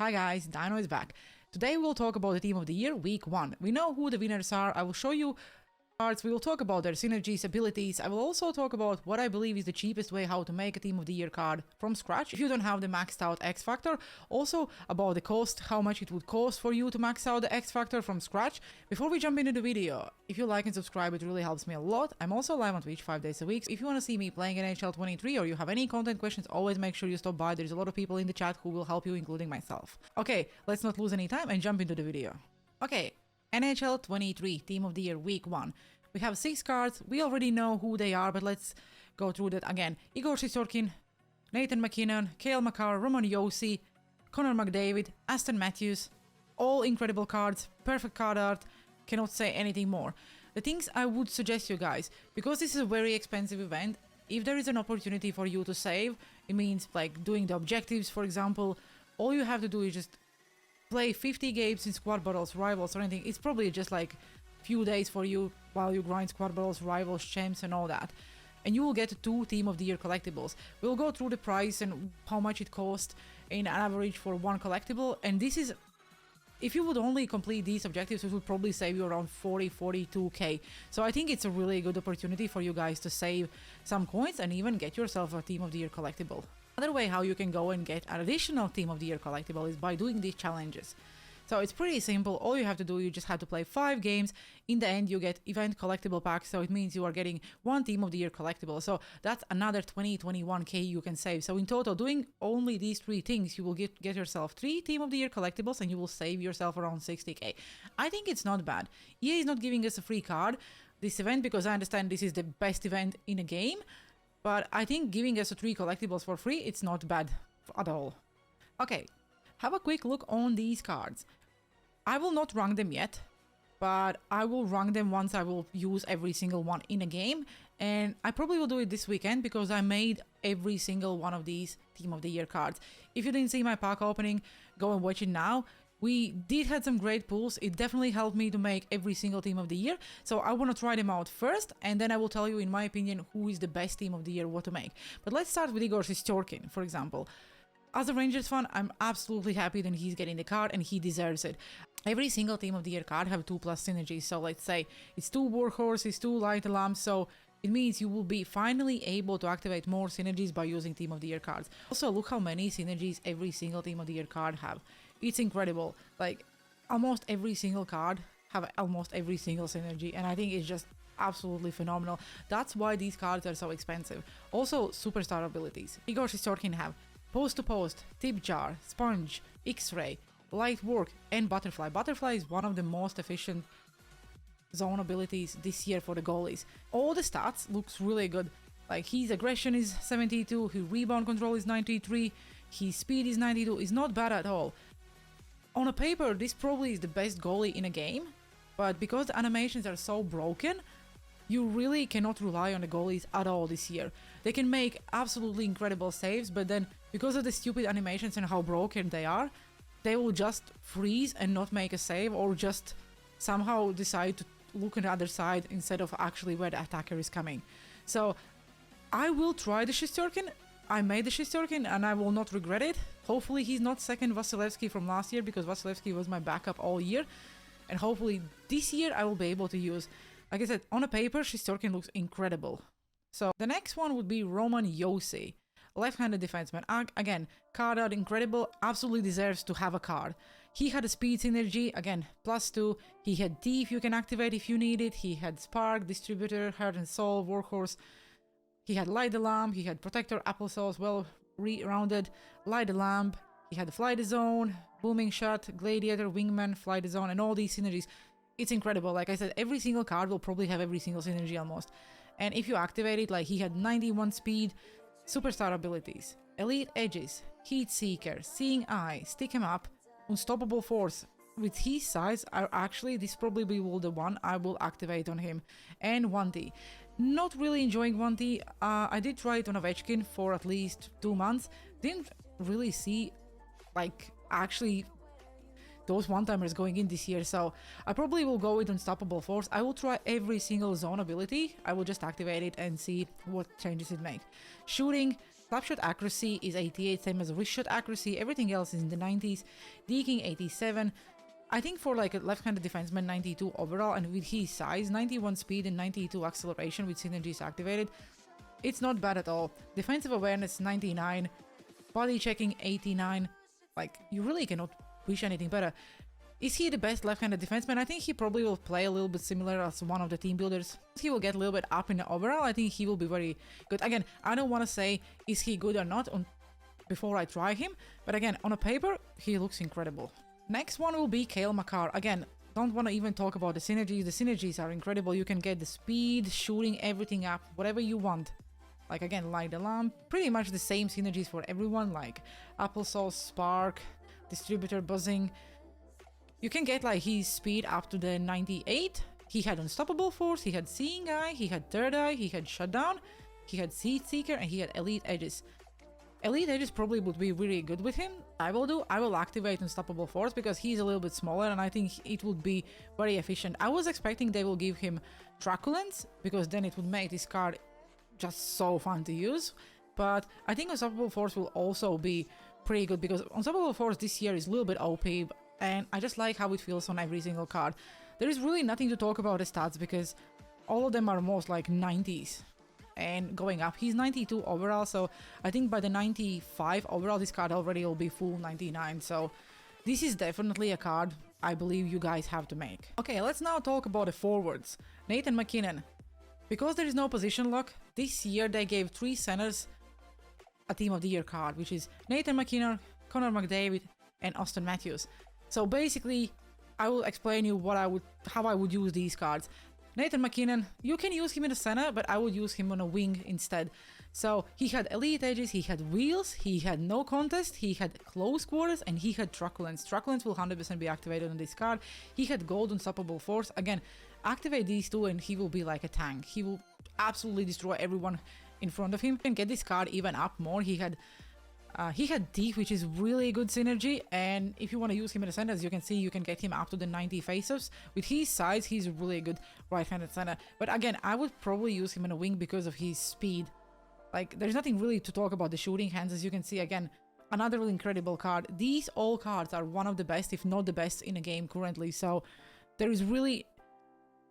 Hi guys, Dino is back. Today we'll talk about the Team of the Year Week 1. We know who the winners are, I will show you cards, we will talk about their synergies, abilities, I will also talk about what I believe is the cheapest way how to make a Team of the Year card from scratch if you don't have the maxed out X Factor, also about the cost, how much it would cost for you to max out the X Factor from scratch. Before we jump into the video, if you like and subscribe it really helps me a lot. I'm also live on Twitch 5 days a week. If you want to see me playing NHL 23 or you have any content questions, always make sure you stop by, there's a lot of people in the chat who will help you, including myself. Okay, let's not lose any time and jump into the video. Okay, NHL 23 Team of the Year Week 1. We have 6 cards, we already know who they are, but let's go through that again. Igor Shesterkin, Nathan McKinnon, Cale Makar, Roman Josi, Connor McDavid, Aston Matthews. All incredible cards, perfect card art, cannot say anything more. The things I would suggest you guys, because this is a very expensive event, if there is an opportunity for you to save, it means like doing the objectives, for example, all you have to do is just play 50 games in squad battles, rivals or anything. It's probably just like few days for you while you grind squad battles, rivals, champs and all that, and you will get 2 Team of the Year collectibles. We'll go through the price and how much it costs in average for one collectible, and this is, if you would only complete these objectives, it would probably save you around 42k. So I think it's a really good opportunity for you guys to save some coins and even get yourself a Team of the Year collectible. Another way how you can go and get an additional Team of the Year collectible is by doing these challenges. So it's pretty simple, all you have to do, you just have to play 5 games, in the end you get event collectible packs, so it means you are getting 1 Team of the Year collectible, so that's another 21k you can save. So in total, doing only these 3 things, you will get yourself 3 Team of the Year collectibles and you will save yourself around 60k. I think it's not bad. EA is not giving us a free card this event because I understand this is the best event in a game, but I think giving us 3 collectibles for free, it's not bad at all. Okay, have a quick look on these cards. I will not rank them yet, but I will rank them once I will use every single one in a game, and I probably will do it this weekend because I made every single one of these Team of the Year cards. If you didn't see my pack opening, go and watch it now. We did have some great pulls, it definitely helped me to make every single Team of the Year, so I want to try them out first, and then I will tell you in my opinion who is the best Team of the Year, what to make. But let's start with Igor Shesterkin, for example. As a Rangers fan, I'm absolutely happy that he's getting the card and he deserves it. Every single Team of the Year card have 2+ synergies, so let's say it's 2 Warhorses, 2 Light Alarms, so it means you will be finally able to activate more synergies by using Team of the Year cards. Also, look how many synergies every single Team of the Year card have. It's incredible, like almost every single card have almost every single synergy, and I think it's just absolutely phenomenal. That's why these cards are so expensive. Also, superstar abilities. Igor Shesterkin have Post to Post, Tip Jar, Sponge, X-Ray, Light Work and Butterfly. Butterfly is one of the most efficient zone abilities this year for the goalies. All the stats looks really good. Like his aggression is 72, his rebound control is 93, his speed is 92, is not bad at all. On a paper, this probably is the best goalie in a game, but because the animations are so broken, you really cannot rely on the goalies at all this year. They can make absolutely incredible saves, but then because of the stupid animations and how broken they are, they will just freeze and not make a save, or just somehow decide to look on the other side instead of actually where the attacker is coming. So I will try the Shesterkin. I made the Shesterkin and I will not regret it. Hopefully he's not second Vasilevsky from last year, because Vasilevsky was my backup all year. And hopefully this year I will be able to use, like I said, on a paper, Shesterkin looks incredible. So the next one would be Roman Josi. Left-handed defenseman. Again, card art incredible, absolutely deserves to have a card. He had a speed synergy, again, +2. He had Thief you can activate if you need it. He had Spark, Distributor, Heart and Soul, Workhorse. He had Light the Lamp, he had Protector, Applesauce, well rounded, Light the Lamp. He had Fly the Zone, Booming Shot, Gladiator, Wingman, Fly the Zone, and all these synergies. It's incredible. Like I said, every single card will probably have every single synergy almost. And if you activate it, like he had 91 speed, superstar abilities, Elite Edges, Heat Seeker, Seeing Eye, Stick 'em Up, Unstoppable Force. With his size, this probably will the one I will activate on him. And 1T. Not really enjoying 1T. I did try it on Ovechkin for at least 2 months. Didn't really see, like, actually those one-timers going in this year, so I probably will go with Unstoppable Force. I will try every single zone ability. I will just activate it and see what changes it makes. Shooting, Slapshot accuracy is 88, same as wrist shot accuracy. Everything else is in the 90s. Deking 87. I think for like a left-handed defenseman, 92 overall, and with his size, 91 speed and 92 acceleration with synergies activated, it's not bad at all. Defensive awareness 99, body checking 89. Like, you really cannot wish anything better. Is he the best left-handed defenseman? I think he probably will play a little bit similar as one of the team builders. He will get a little bit up in the overall. I think he will be very good. Again, I don't want to say is he good or not before I try him, but again, on a paper, he looks incredible. Next one will be Cale Makar. Again, don't want to even talk about the synergies. The synergies are incredible. You can get the speed, shooting everything up, whatever you want. Like, again, light alarm, pretty much the same synergies for everyone, like applesauce, spark, distributor, buzzing. You can get like his speed up to the 98. He had unstoppable force, he had seeing eye, he had third eye, he had shutdown, he had seed seeker, and he had elite edges. Elite edges probably would be really good with him. I will activate unstoppable force because he's a little bit smaller and I think it would be very efficient. I was expecting they will give him truculence because then it would make this card just so fun to use. But I think unstoppable force will also be pretty good because unstoppable force this year is a little bit OP and I just like how it feels on every single card. There is really nothing to talk about the stats because all of them are most like 90s. And going up, he's 92 overall, so I think by the 95 overall this card already will be full 99, so this is definitely a card I believe you guys have to make. Okay, let's now talk about the forwards. Nathan MacKinnon. Because there is no position lock, this year they gave 3 centers a Team of the Year card, which is Nathan MacKinnon, Connor McDavid, and Aston Matthews. So basically, I will explain you how I would use these cards. Nathan MacKinnon, you can use him in the center, but I would use him on a wing instead. So he had elite edges, he had wheels, he had no contest, he had close quarters, and he had truculence. Truculence will 100% be activated on this card. He had gold unstoppable force. Again, activate these two and he will be like a tank. He will absolutely destroy everyone in front of him. You can get this card even up more. He had Teeth, which is really good synergy, and if you want to use him in the center, as you can see, you can get him up to the 90 faceoffs. With his size, he's a really good right-handed center. But again, I would probably use him in a wing because of his speed. Like, there's nothing really to talk about the shooting hands, as you can see. Again, another really incredible card. These all cards are one of the best, if not the best, in the game currently. So there is really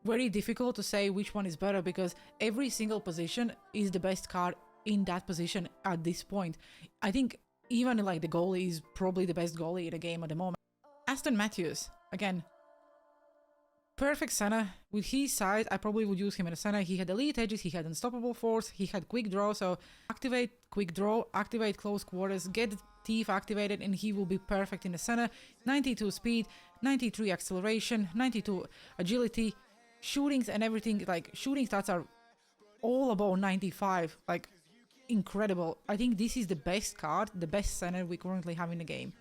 very difficult to say which one is better because every single position is the best card in that position at this point. I think even like the goalie is probably the best goalie in the game at the moment. Aston Matthews, again, perfect center. With his size, I probably would use him in the center. He had elite edges, he had unstoppable force, he had quick draw, so activate quick draw, activate close quarters, get Teeth activated, and he will be perfect in the center. 92 speed, 93 acceleration, 92 agility, shootings and everything. Like, shooting stats are all about 95, like, incredible. I think this is the best card, the best center we currently have in the game,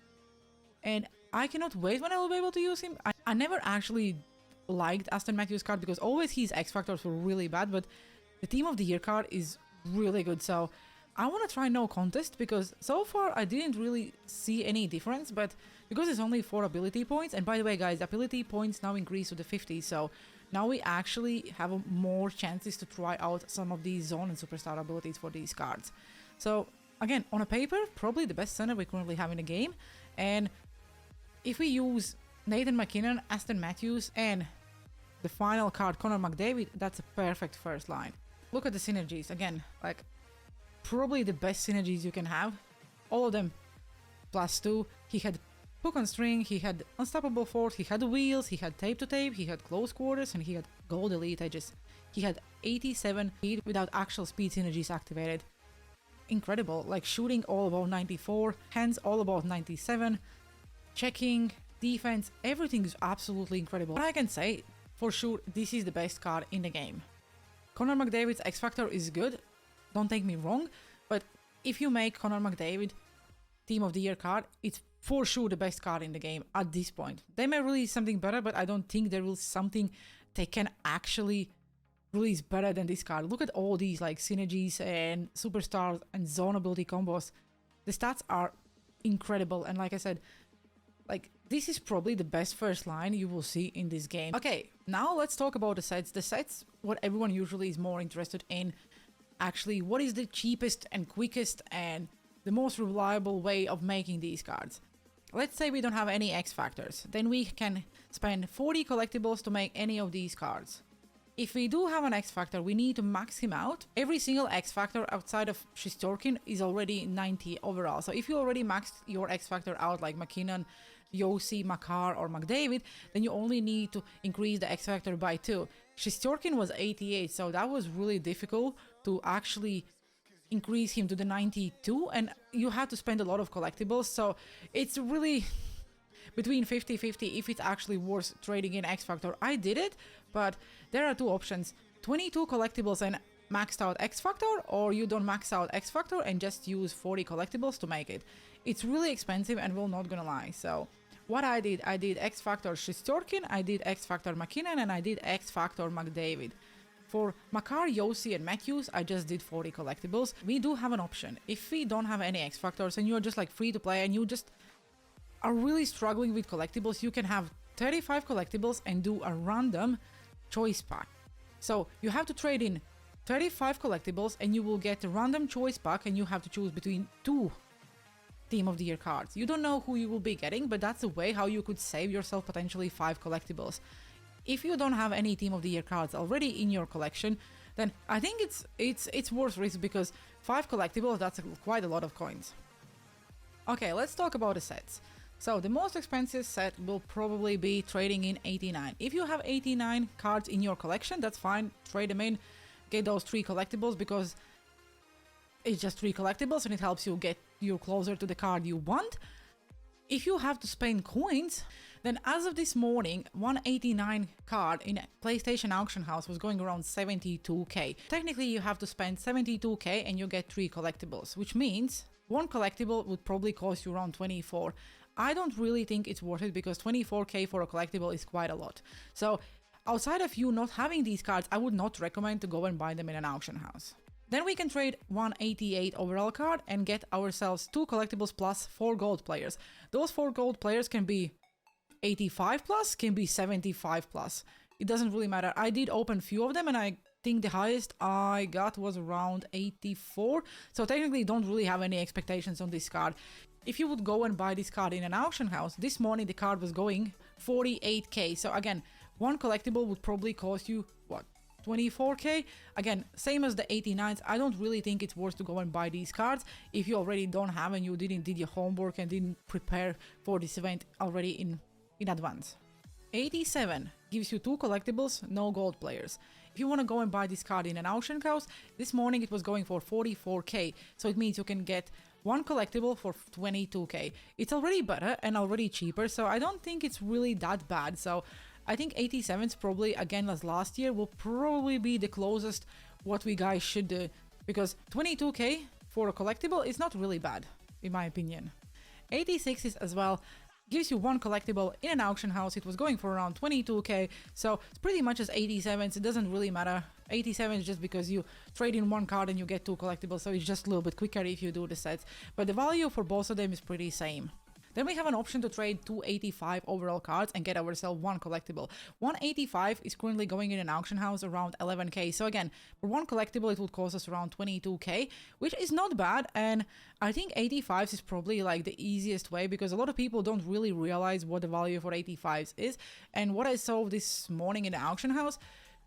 and I cannot wait when I will be able to use him. I never actually liked Aston Matthews card because always his X factors were really bad, but the Team of the Year card is really good, so I want to try no contest because so far I didn't really see any difference, but because it's only 4 ability points, and by the way guys, ability points now increase to the 50, so now we actually have more chances to try out some of these zone and superstar abilities for these cards. So again, on a paper, probably the best center we currently have in the game. And if we use Nathan MacKinnon, Aston Matthews, and the final card, Connor McDavid, that's a perfect first line. Look at the synergies. Again, like, probably the best synergies you can have. All of them +2. He had Hook on string, he had unstoppable force, he had wheels, he had tape to tape, he had close quarters, and he had gold elite edges. He had 87 speed without actual speed synergies activated. Incredible. Like, shooting all about 94, hands all about 97, checking, defense, everything is absolutely incredible. What I can say, for sure, this is the best card in the game. Connor McDavid's X Factor is good, don't take me wrong, but if you make Connor McDavid Team of the Year card, it's for sure the best card in the game at this point. They may release something better, but I don't think there will something they can actually release better than this card. Look at all these like synergies and superstars and zone ability combos. The stats are incredible, and like I said, like, this is probably the best first line you will see in this game. Okay, now let's talk about the sets. The sets, what everyone usually is more interested in. actually what is the cheapest and quickest and the most reliable way of making these cards. Let's say we don't have any X factors, then we can spend 40 collectibles to make any of these cards. If we do have an X factor, we need to max him out. Every single X factor outside of Shesterkin is already 90 overall. So if you already maxed your X factor out like McKinnon, Josi, Makar or McDavid, then you only need to increase the X factor by 2. Shesterkin was 88, so that was really difficult to actually increase him to the 92, and you had to spend a lot of collectibles, so it's really between 50-50 if it's actually worth trading in X factor. I did it, but there are two options: 22 collectibles and maxed out X factor, or you don't max out X factor and just use 40 collectibles to make it. It's really expensive, and we're not gonna lie. So what I did X factor Shesterkin, I did X factor McKinnon, and I did X factor McDavid. For Makar, Josi and Matthews, I just did 40 collectibles. We do have an option. If we don't have any X factors and you're just like free to play and you just are really struggling with collectibles, you can have 35 collectibles and do a random choice pack. So you have to trade in 35 collectibles and you will get a random choice pack, and you have to choose between 2 Team of the Year cards. You don't know who you will be getting, but that's a way how you could save yourself potentially 5 collectibles. If you don't have any Team of the Year cards already in your collection, then I think it's worth risk, because 5 collectibles, that's quite a lot of coins. Okay, let's talk about the sets. So the most expensive set will probably be trading in 89. If you have 89 cards in your collection, that's fine, trade them in, get those 3 collectibles, because it's just 3 collectibles and it helps you get you closer to the card you want. If you have to spend coins, then as of this morning, 189 card in a PlayStation auction house was going around 72k. Technically, you have to spend 72k and you get 3 collectibles, which means one collectible would probably cost you around 24. I don't really think it's worth it, because 24k for a collectible is quite a lot. So outside of you not having these cards, I would not recommend to go and buy them in an auction house. Then we can trade 188 overall card and get ourselves 2 collectibles plus 4 gold players. Those 4 gold players can be 85 plus, can be 75 plus. It doesn't really matter. I did open few of them and I think the highest I got was around 84. So technically don't really have any expectations on this card. If you would go and buy this card in an auction house, this morning the card was going 48k. So again, one collectible would probably cost you, what, 24k? Again, same as the 89s, I don't really think it's worth to go and buy these cards if you already don't have and you didn't did your homework and didn't prepare for this event already in advance. 87 gives you 2 collectibles, no gold players. If you want to go and buy this card in an auction house, this morning it was going for 44k, so it means you can get 1 collectible for 22k. It's already better and already cheaper, so I don't think it's really that bad. So I think 87s probably, again as last year, will probably be the closest what we guys should do, because 22k for a collectible is not really bad, in my opinion. 86s as well gives you 1 collectible in an auction house. It was going for around 22k, so it's pretty much as 87s. It doesn't really matter. 87 is just because you trade in 1 card and you get 2 collectibles, so it's just a little bit quicker if you do the sets, but the value for both of them is pretty same. Then we have an option to trade 285 overall cards and get ourselves 1 collectible. 185 is currently going in an auction house around 11k. So again, for 1 collectible, it would cost us around 22k, which is not bad. And I think 85s is probably like the easiest way, because a lot of people don't really realize what the value for 85s is. And what I saw this morning in the auction house,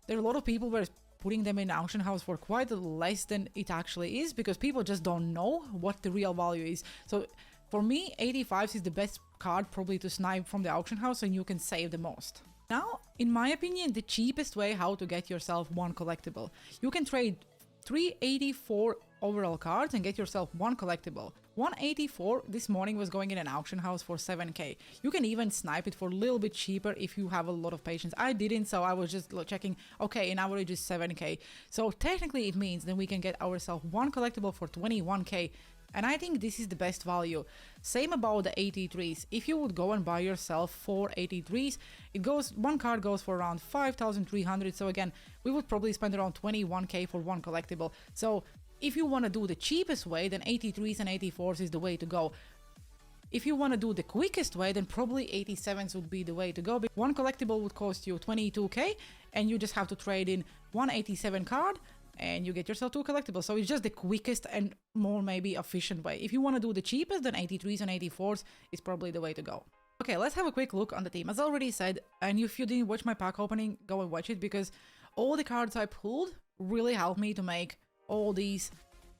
there are a lot of people were putting them in the auction house for quite less than it actually is, because people just don't know what the real value is. So for me, 85s is the best card probably to snipe from the auction house, and you can save the most. Now, in my opinion, the cheapest way how to get yourself 1 collectible. You can trade 384 overall cards and get yourself 1 collectible. 184 this morning was going in an auction house for 7k. You can even snipe it for a little bit cheaper if you have a lot of patience. I didn't, so I was just checking, okay, in average is 7k. So technically it means that we can get ourselves 1 collectible for 21k. And I think this is the best value. Same about the 83s. If you would go and buy yourself 4 83s, it goes, 1 card goes for around 5,300. So again, we would probably spend around 21k for 1 collectible. So if you want to do the cheapest way, then 83s and 84s is the way to go. If you want to do the quickest way, then probably 87s would be the way to go. 1 collectible would cost you 22k, and you just have to trade in 187 card, and you get yourself 2 collectibles. So it's just the quickest and more maybe efficient way. If you want to do the cheapest, then 83s and 84s is probably the way to go. Okay, let's have a quick look on the team. As I already said, and if you didn't watch my pack opening, go and watch it, because all the cards I pulled really helped me to make all these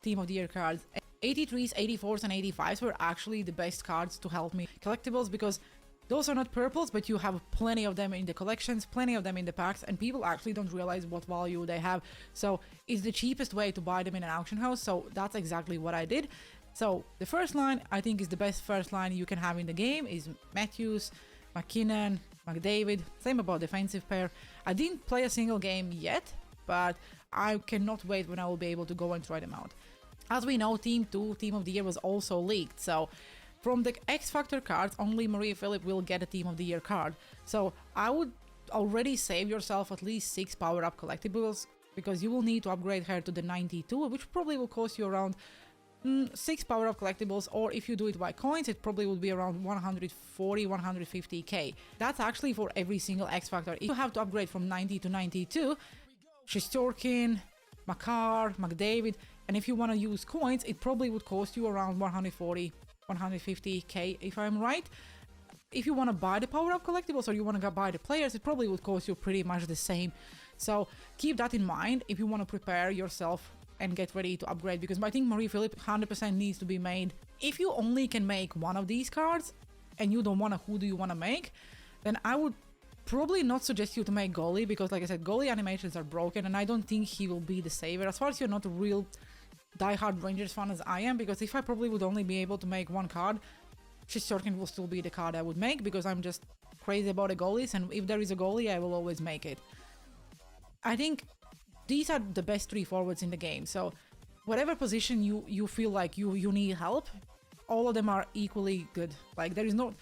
Team of the Year cards. 83s, 84s, and 85s were actually the best cards to help me collectibles, because those are not purples, but you have plenty of them in the collections, plenty of them in the packs, and people actually don't realize what value they have. So it's the cheapest way to buy them in an auction house, so that's exactly what I did. So the first line, I think, is the best first line you can have in the game, is Matthews, McKinnon, McDavid. Same about defensive pair. I didn't play a single game yet, but I cannot wait when I will be able to go and try them out. As we know, Team 2, Team of the Year, was also leaked, so from the X Factor cards, only Marie-Philip will get a Team of the Year card. So I would already save yourself at least 6 power-up collectibles, because you will need to upgrade her to the 92, which probably will cost you around 6 power-up collectibles, or if you do it by coins, it probably would be around 140-150k. That's actually for every single X Factor. If you have to upgrade from 90 to 92, Shesterkin, Makar, McDavid, and if you want to use coins, it probably would cost you around 140-150k, if I'm right. If you want to buy the power-up collectibles or you want to buy the players, it probably would cost you pretty much the same. So keep that in mind if you want to prepare yourself and get ready to upgrade, because I think Marie-Philip 100% needs to be made. If you only can make one of these cards and you don't want to, who do you want to make, then I would probably not suggest you to make goalie, because like I said, goalie animations are broken and I don't think he will be the saver, as far as you're not a real diehard Rangers fan as I am, because if I probably would only be able to make one card, Shesterkin will still be the card I would make, because I'm just crazy about the goalies, and if there is a goalie, I will always make it. I think these are the best 3 forwards in the game, so whatever position you feel like you need help, all of them are equally good. Like, there is no...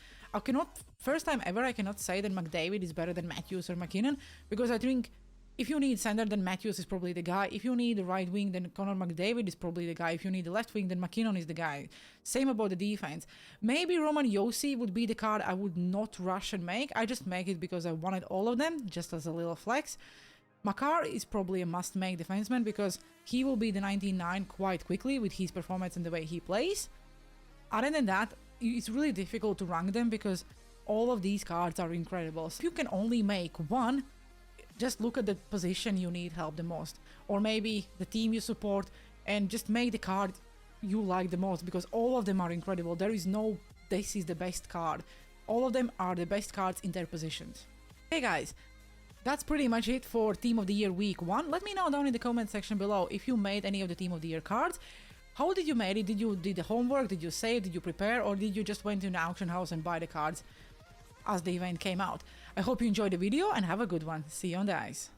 First time ever, I cannot say that McDavid is better than Matthews or McKinnon, because I think if you need center, then Matthews is probably the guy. If you need the right wing, then Connor McDavid is probably the guy. If you need the left wing, then McKinnon is the guy. Same about the defense. Maybe Roman Josi would be the card I would not rush and make. I just make it because I wanted all of them, just as a little flex. Makar is probably a must-make defenseman, because he will be the 99 quite quickly with his performance and the way he plays. Other than that, it's really difficult to rank them, because all of these cards are incredible. So if you can only make one, just look at the position you need help the most, or maybe the team you support, and just make the card you like the most, because all of them are incredible. There is no this is the best card. All of them are the best cards in their positions. Hey guys, that's pretty much it for Team of the Year Week 1. Let me know down in the comment section below if you made any of the Team of the Year cards. How did you make it? Did you do the homework? Did you save? Did you prepare? Or did you just went to an auction house and buy the cards as the event came out? I hope you enjoyed the video and have a good one. See you on the ice.